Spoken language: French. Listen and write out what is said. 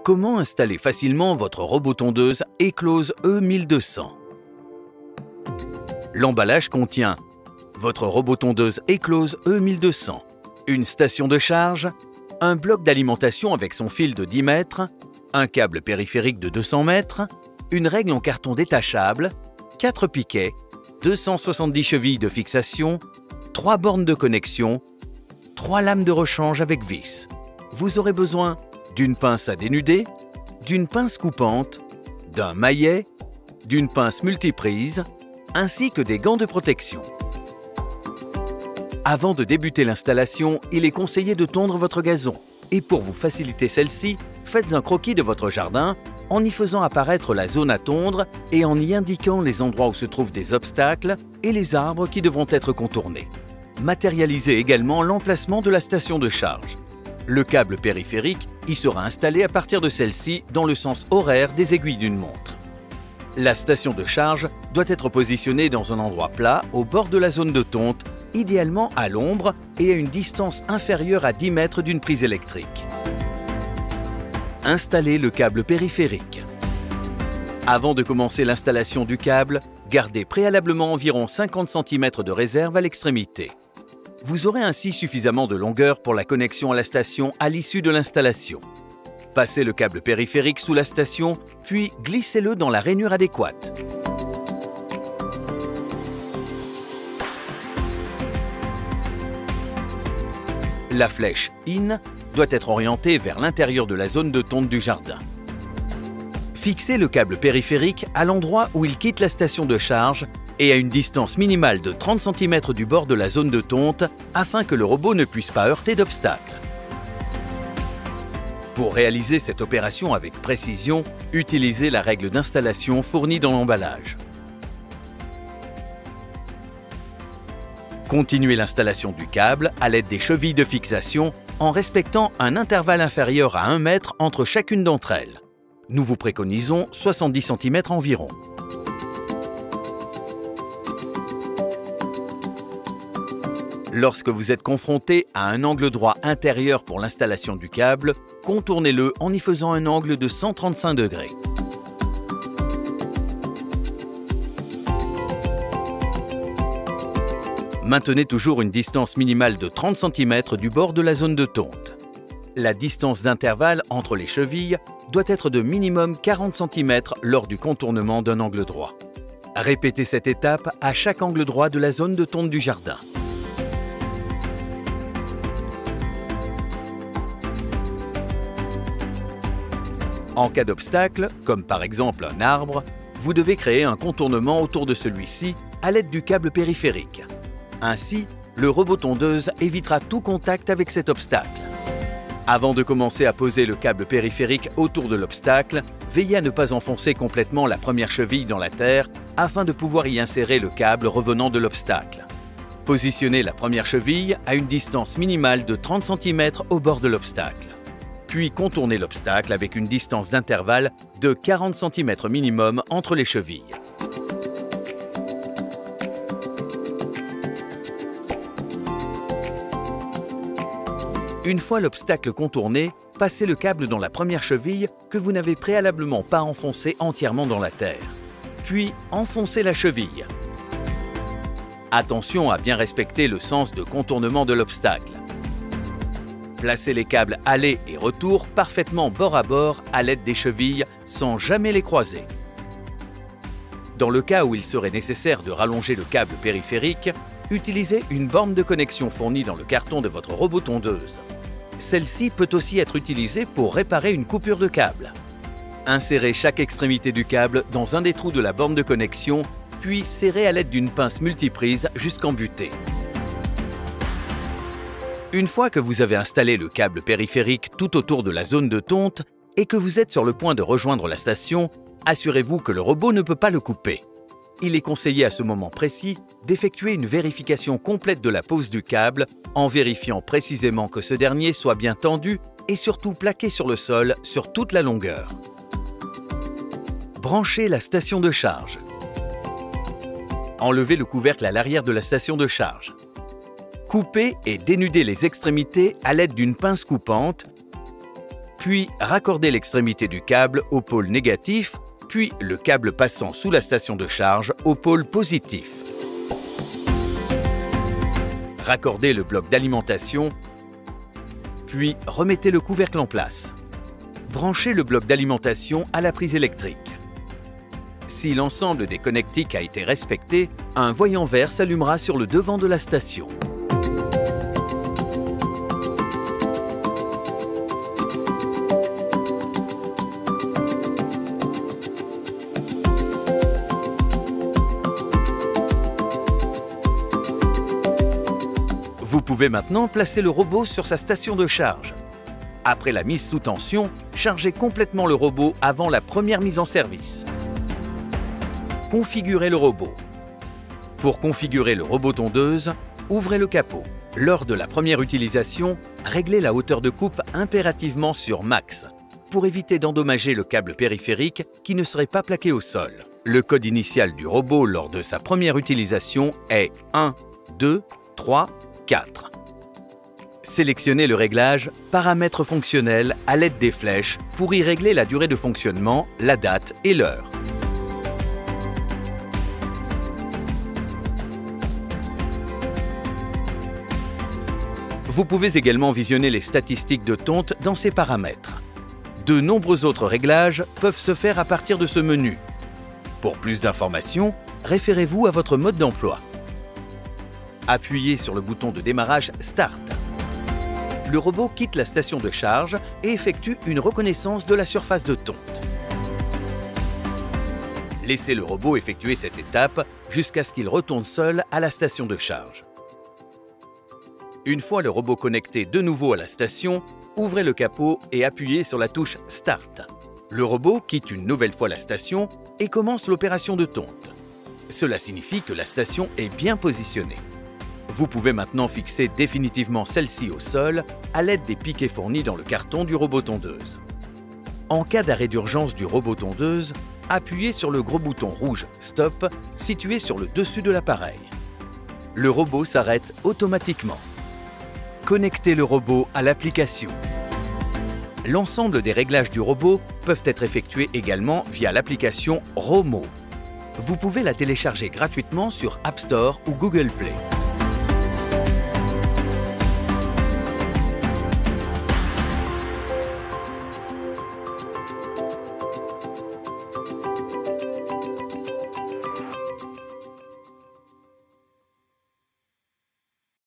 Comment installer facilement votre robot tondeuse Eclose E1200? L'emballage contient votre robot tondeuse Eclose E1200, une station de charge, un bloc d'alimentation avec son fil de 10 mètres, un câble périphérique de 200 mètres, une règle en carton détachable, 4 piquets, 270 chevilles de fixation, 3 bornes de connexion, 3 lames de rechange avec vis. Vous aurez besoin d'une pince à dénuder, d'une pince coupante, d'un maillet, d'une pince multiprise, ainsi que des gants de protection. Avant de débuter l'installation, il est conseillé de tondre votre gazon. Et pour vous faciliter celle-ci, faites un croquis de votre jardin en y faisant apparaître la zone à tondre et en y indiquant les endroits où se trouvent des obstacles et les arbres qui devront être contournés. Matérialisez également l'emplacement de la station de charge. Le câble périphérique y sera installé à partir de celle-ci dans le sens horaire des aiguilles d'une montre. La station de charge doit être positionnée dans un endroit plat au bord de la zone de tonte, idéalement à l'ombre et à une distance inférieure à 10 mètres d'une prise électrique. Installez le câble périphérique. Avant de commencer l'installation du câble, gardez préalablement environ 50 cm de réserve à l'extrémité. Vous aurez ainsi suffisamment de longueur pour la connexion à la station à l'issue de l'installation. Passez le câble périphérique sous la station, puis glissez-le dans la rainure adéquate. La flèche IN doit être orientée vers l'intérieur de la zone de tonte du jardin. Fixez le câble périphérique à l'endroit où il quitte la station de charge et à une distance minimale de 30 cm du bord de la zone de tonte afin que le robot ne puisse pas heurter d'obstacles. Pour réaliser cette opération avec précision, utilisez la règle d'installation fournie dans l'emballage. Continuez l'installation du câble à l'aide des chevilles de fixation en respectant un intervalle inférieur à 1 mètre entre chacune d'entre elles. Nous vous préconisons 70 cm environ. Lorsque vous êtes confronté à un angle droit intérieur pour l'installation du câble, contournez-le en y faisant un angle de 135 degrés. Maintenez toujours une distance minimale de 30 cm du bord de la zone de tonte. La distance d'intervalle entre les chevilles doit être de minimum 40 cm lors du contournement d'un angle droit. Répétez cette étape à chaque angle droit de la zone de tonte du jardin. En cas d'obstacle, comme par exemple un arbre, vous devez créer un contournement autour de celui-ci à l'aide du câble périphérique. Ainsi, le robot tondeuse évitera tout contact avec cet obstacle. Avant de commencer à poser le câble périphérique autour de l'obstacle, veillez à ne pas enfoncer complètement la première cheville dans la terre afin de pouvoir y insérer le câble revenant de l'obstacle. Positionnez la première cheville à une distance minimale de 30 cm au bord de l'obstacle. Puis contournez l'obstacle avec une distance d'intervalle de 40 cm minimum entre les chevilles. Une fois l'obstacle contourné, passez le câble dans la première cheville que vous n'avez préalablement pas enfoncée entièrement dans la terre. Puis enfoncez la cheville. Attention à bien respecter le sens de contournement de l'obstacle. Placez les câbles aller et retour parfaitement bord à bord à l'aide des chevilles sans jamais les croiser. Dans le cas où il serait nécessaire de rallonger le câble périphérique, utilisez une borne de connexion fournie dans le carton de votre robot tondeuse. Celle-ci peut aussi être utilisée pour réparer une coupure de câble. Insérez chaque extrémité du câble dans un des trous de la borne de connexion, puis serrez à l'aide d'une pince multiprise jusqu'en butée. Une fois que vous avez installé le câble périphérique tout autour de la zone de tonte et que vous êtes sur le point de rejoindre la station, assurez-vous que le robot ne peut pas le couper. Il est conseillé à ce moment précis d'effectuer une vérification complète de la pose du câble en vérifiant précisément que ce dernier soit bien tendu et surtout plaqué sur le sol sur toute la longueur. Branchez la station de charge. Enlevez le couvercle à l'arrière de la station de charge. Coupez et dénudez les extrémités à l'aide d'une pince coupante, puis raccordez l'extrémité du câble au pôle négatif, puis le câble passant sous la station de charge au pôle positif. Raccordez le bloc d'alimentation, puis remettez le couvercle en place. Branchez le bloc d'alimentation à la prise électrique. Si l'ensemble des connectiques a été respecté, un voyant vert s'allumera sur le devant de la station. Vous pouvez maintenant placer le robot sur sa station de charge. Après la mise sous tension, chargez complètement le robot avant la première mise en service. Configurez le robot. Pour configurer le robot tondeuse, ouvrez le capot. Lors de la première utilisation, réglez la hauteur de coupe impérativement sur Max pour éviter d'endommager le câble périphérique qui ne serait pas plaqué au sol. Le code initial du robot lors de sa première utilisation est 1, 2, 3, 4. Sélectionnez le réglage « Paramètres fonctionnels » à l'aide des flèches pour y régler la durée de fonctionnement, la date et l'heure. Vous pouvez également visionner les statistiques de tonte dans ces paramètres. De nombreux autres réglages peuvent se faire à partir de ce menu. Pour plus d'informations, référez-vous à votre mode d'emploi. Appuyez sur le bouton de démarrage Start. Le robot quitte la station de charge et effectue une reconnaissance de la surface de tonte. Laissez le robot effectuer cette étape jusqu'à ce qu'il retourne seul à la station de charge. Une fois le robot connecté de nouveau à la station, ouvrez le capot et appuyez sur la touche Start. Le robot quitte une nouvelle fois la station et commence l'opération de tonte. Cela signifie que la station est bien positionnée. Vous pouvez maintenant fixer définitivement celle-ci au sol à l'aide des piquets fournis dans le carton du robot tondeuse. En cas d'arrêt d'urgence du robot tondeuse, appuyez sur le gros bouton rouge Stop situé sur le dessus de l'appareil. Le robot s'arrête automatiquement. Connectez le robot à l'application. L'ensemble des réglages du robot peuvent être effectués également via l'application Romo. Vous pouvez la télécharger gratuitement sur App Store ou Google Play.